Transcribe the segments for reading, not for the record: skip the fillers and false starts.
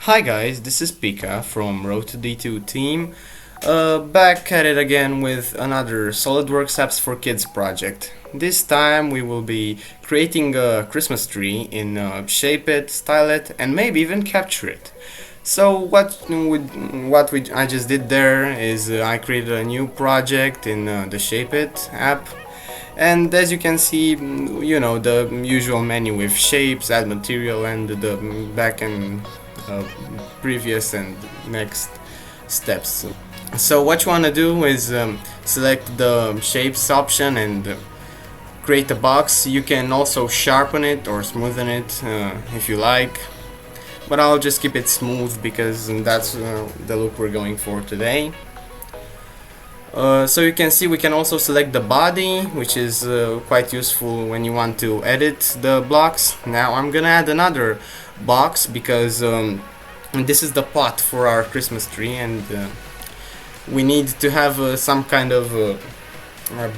Hi guys, this is Pika from Ro2D2 team, back at it again with another SOLIDWORKS Apps for Kids project. This time we will be creating a Christmas tree in Shape It, Style It, and maybe even Capture It. So I just did there is I created a new project in the Shape It app. And as you can see, the usual menu with shapes, add material, and the back and previous and next steps. So what you want to do is select the shapes option and create a box. You can also sharpen it or smoothen it if you like, but I'll just keep it smooth because that's the look we're going for today. So you can see we can also select the body, which is quite useful when you want to edit the blocks. Now I'm gonna add another box because this is the pot for our Christmas tree, and we need to have some kind of a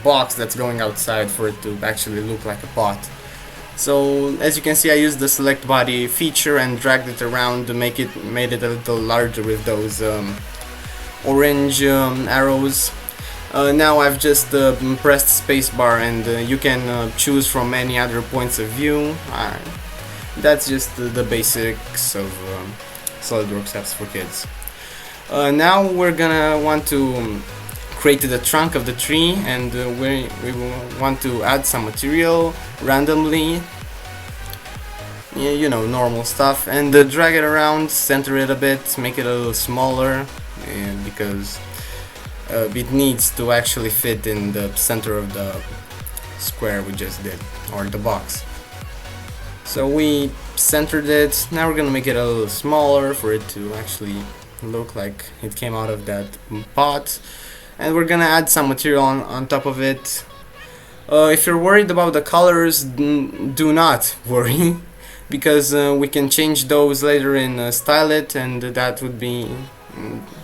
box that's going outside for it to actually look like a pot. So as you can see, I used the select body feature and dragged it around to made it a little larger with those orange arrows. Now I've just pressed spacebar, and you can choose from any other points of view. That's just the basics of SolidWorks apps for kids. Now we're gonna want to create the trunk of the tree, and we will want to add some material randomly, normal stuff, and drag it around, center it a bit, make it a little smaller, because it needs to actually fit in the center of the square we just did, or the box. So we centered it. Now we're gonna make it a little smaller for it to actually look like it came out of that pot, and we're gonna add some material on top of it. If you're worried about the colors, do not worry, because we can change those later in Style It, and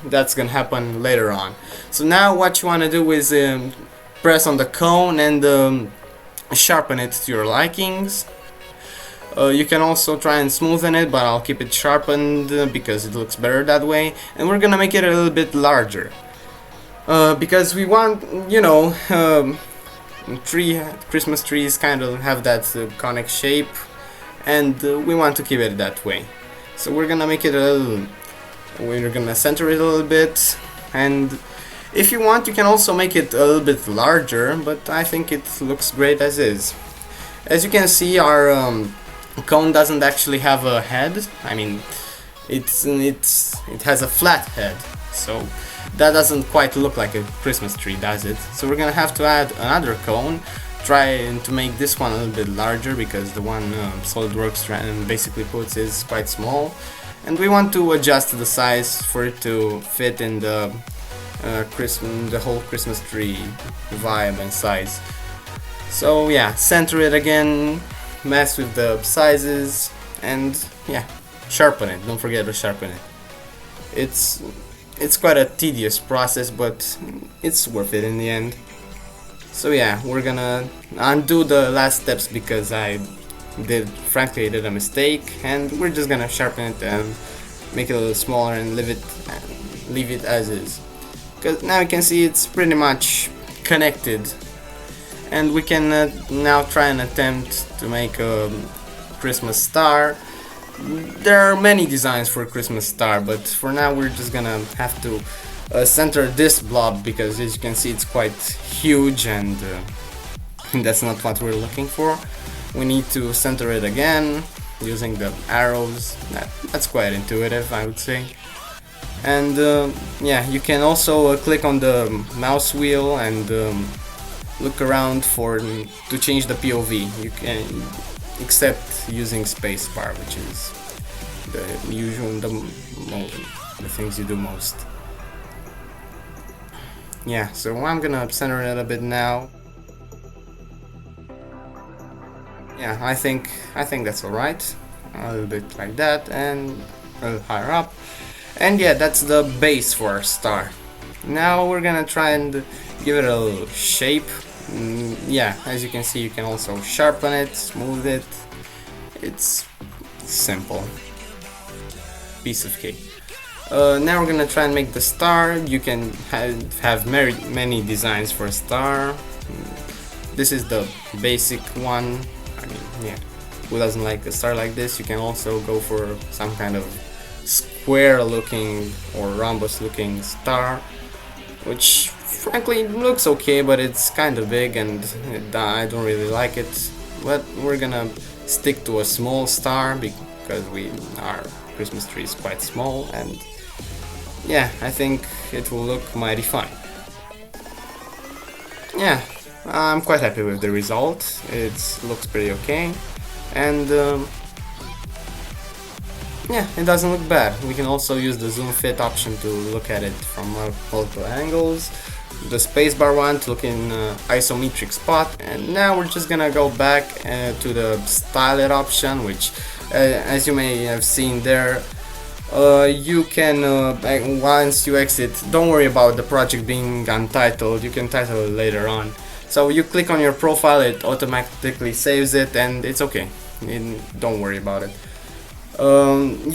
that's gonna happen later on. So now what you want to do is press on the cone and sharpen it to your likings. You can also try and smoothen it, but I'll keep it sharpened because it looks better that way. And we're gonna make it a little bit larger because we want, Christmas trees kind of have that conic shape, and we want to keep it that way. So we're gonna make it we're gonna center it a little bit, and if you want you can also make it a little bit larger, but I think it looks great as is. As you can see, our cone doesn't actually have a head. I mean, it has a flat head, so that doesn't quite look like a Christmas tree, does it? So we're gonna have to add another cone, try to make this one a little bit larger because the one SolidWorks basically puts is quite small, and we want to adjust the size for it to fit in the whole Christmas tree vibe and size. So yeah, center it again, mess with the sizes, and yeah, sharpen it. Don't forget to sharpen it. It's quite a tedious process, but it's worth it in the end. So yeah, we're gonna undo the last steps because frankly I did a mistake, and we're just gonna sharpen it and make it a little smaller and leave it as is. Because now you can see it's pretty much connected, and we can now try and attempt to make a Christmas star. There are many designs for a Christmas star, but for now we're just gonna have to center this blob because, as you can see, it's quite huge, and that's not what we're looking for. We need to center it again using the arrows. That's quite intuitive, I would say. And yeah, you can also click on the mouse wheel and look around to change the POV. You can, except using spacebar, which is the things you do most. Yeah, so I'm gonna center it a bit now. Yeah, I think that's alright. A little bit like that, and a little higher up. And yeah, that's the base for our star. Now we're gonna try and give it a little shape. Yeah, as you can see, you can also sharpen it, smooth it. It's simple. piece of cake. Now we're gonna try and make the star. You can have many designs for a star. This is the basic one. I mean, yeah, who doesn't like a star like this? You can also go for some kind of square looking or rhombus looking star, which frankly looks okay, but it's kind of big and I don't really like it. But we're gonna stick to a small star because our Christmas tree is quite small, and yeah, I think it will look mighty fine. Yeah, I'm quite happy with the result. It looks pretty okay, and yeah, it doesn't look bad. We can also use the zoom fit option to look at it from multiple angles, the spacebar one to look in isometric spot, and now we're just gonna go back to the style it option, which as you may have seen there, you can once you exit, don't worry about the project being untitled, you can title it later on. So you click on your profile, it automatically saves it, and it's okay, don't worry about it.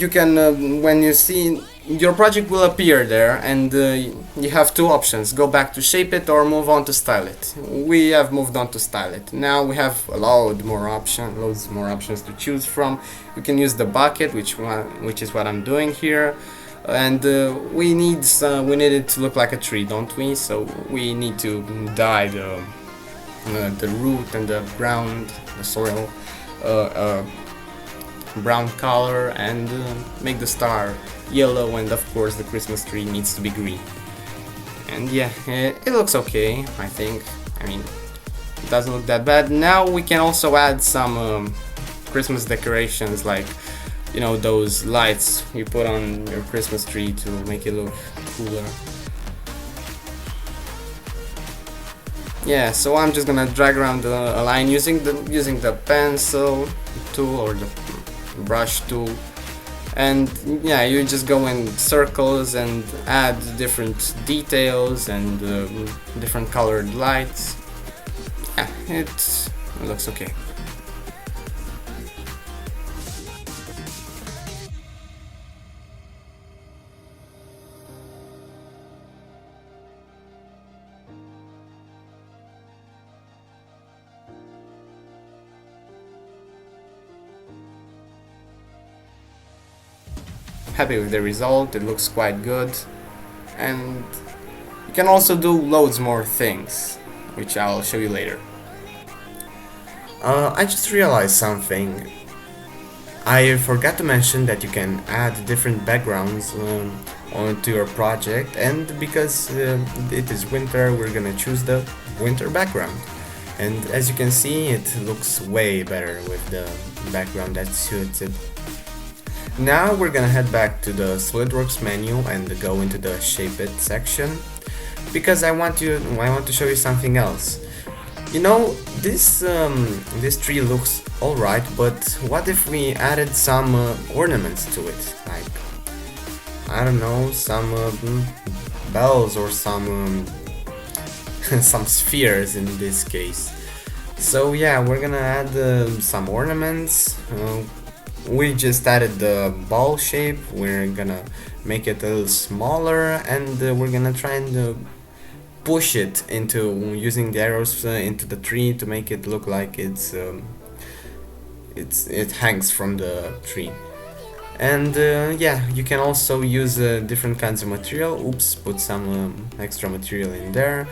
You can when you see your project will appear there, and you have two options: go back to shape it or move on to style it. We have moved on to style it. Now we have loads more options to choose from. You can use the bucket, which is what I'm doing here, and we need it to look like a tree, don't we? So we need to dye the root and the ground, the soil, brown color, and make the star yellow, and of course the Christmas tree needs to be green. And yeah, it looks okay, I think. I mean, it doesn't look that bad. Now we can also add some Christmas decorations, like, you know, those lights you put on your Christmas tree to make it look cooler. Yeah, so I'm just gonna drag around a line using the pencil tool or the brush tool, and yeah, you just go in circles and add different details and different colored lights. Yeah, it looks okay. Happy with the result, it looks quite good, and you can also do loads more things, which I'll show you later. I just realized something. I forgot to mention that you can add different backgrounds onto your project, and because it is winter, we're gonna choose the winter background. And as you can see, it looks way better with the background that suits it. Now we're gonna head back to the SOLIDWORKS menu and go into the Shape It section, because I want to show you something else. You know, this tree looks alright, but what if we added some ornaments to it? Like, I don't know, some bells or some some spheres in this case. So yeah, we're gonna add some ornaments. We just added the ball shape. We're gonna make it a little smaller, and we're gonna try and push it into using the arrows into the tree to make it look like it hangs from the tree. And yeah, you can also use different kinds of material. Oops, put some extra material in there.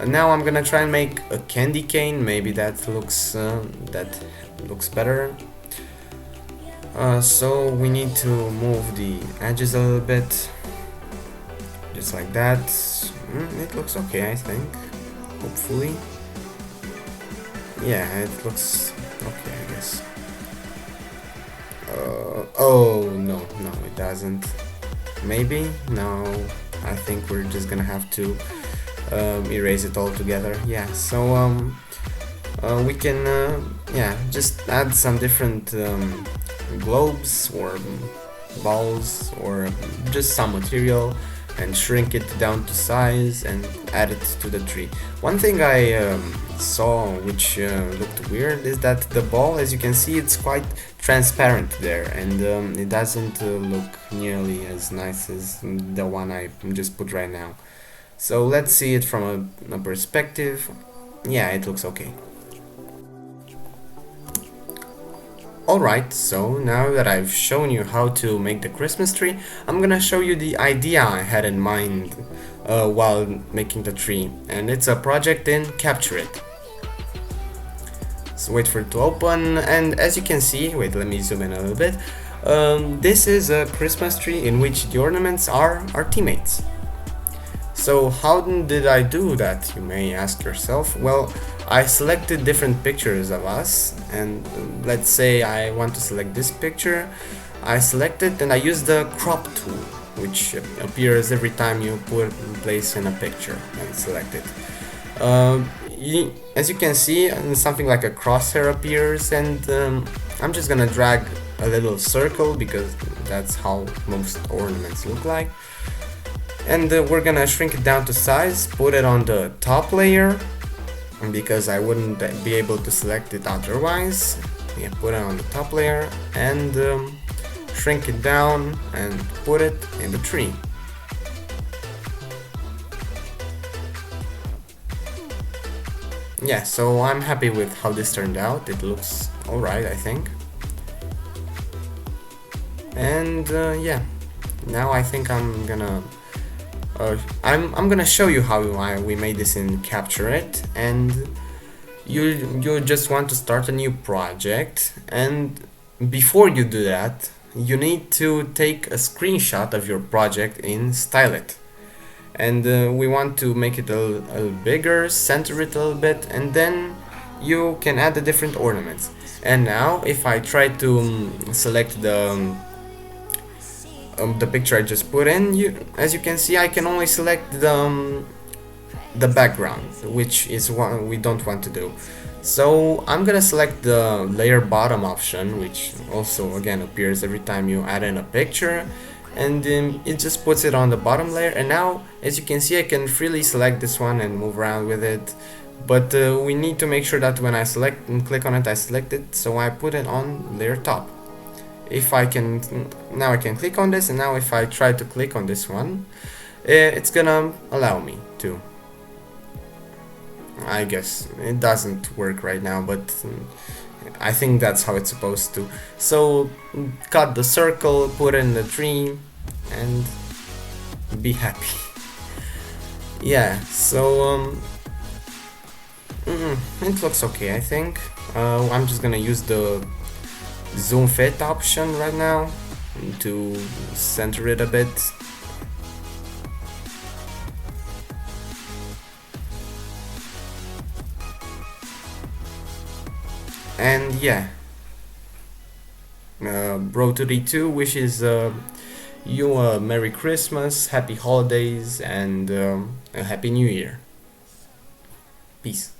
Now I'm gonna try and make a candy cane. Maybe that looks better. So we need to move the edges a little bit, just like that. It looks okay, I think, hopefully. Yeah, it looks okay, I guess. Oh, no, it doesn't. Maybe? No, I think we're just gonna have to erase it all together. Yeah, so we can yeah, just add some different globes or balls or just some material and shrink it down to size and add it to the tree. One thing I saw which looked weird is that the ball, as you can see, it's quite transparent there, and it doesn't look nearly as nice as the one I just put right now. So let's see it from a perspective. Yeah, it looks okay. Alright, so now that I've shown you how to make the Christmas tree, I'm gonna show you the idea I had in mind while making the tree, and it's a project in Capture It. So wait for it to open, and as you can see, wait, let me zoom in a little bit. This is a Christmas tree in which the ornaments are our teammates. So how did I do that, you may ask yourself? Well, I selected different pictures of us, and let's say I want to select this picture. I select it and I use the crop tool, which appears every time you place in a picture and select it. As you can see, something like a crosshair appears, and I'm just gonna drag a little circle because that's how most ornaments look like. And we're gonna shrink it down to size, put it on the top layer, because I wouldn't be able to select it otherwise. Yeah, put it on the top layer and shrink it down and put it in the tree. Yeah, so I'm happy with how this turned out. It looks alright, I think. And yeah, now I think I'm gonna show you how we made this in Capture It, and you just want to start a new project, and before you do that you need to take a screenshot of your project in Style It, and we want to make it a little bigger, center it a little bit, and then you can add the different ornaments. And now if I try to select the picture I just put in, as you can see, I can only select the background, which is what we don't want to do. So I'm gonna select the layer bottom option, which also again appears every time you add in a picture, and it just puts it on the bottom layer. And now, as you can see, I can freely select this one and move around with it, but we need to make sure that when I select and click on it, I select it, so I put it on layer top. If I can, now I can click on this, and now if I try to click on this one, it's gonna allow me to. I guess it doesn't work right now, but I think that's how it's supposed to. So cut the circle, put it in the tree, and be happy. Yeah, so it looks okay, I think. I'm just gonna use the zoom fit option right now to center it a bit. And yeah, Ro2D2 wishes you a Merry Christmas, Happy Holidays, and a Happy New Year. Peace.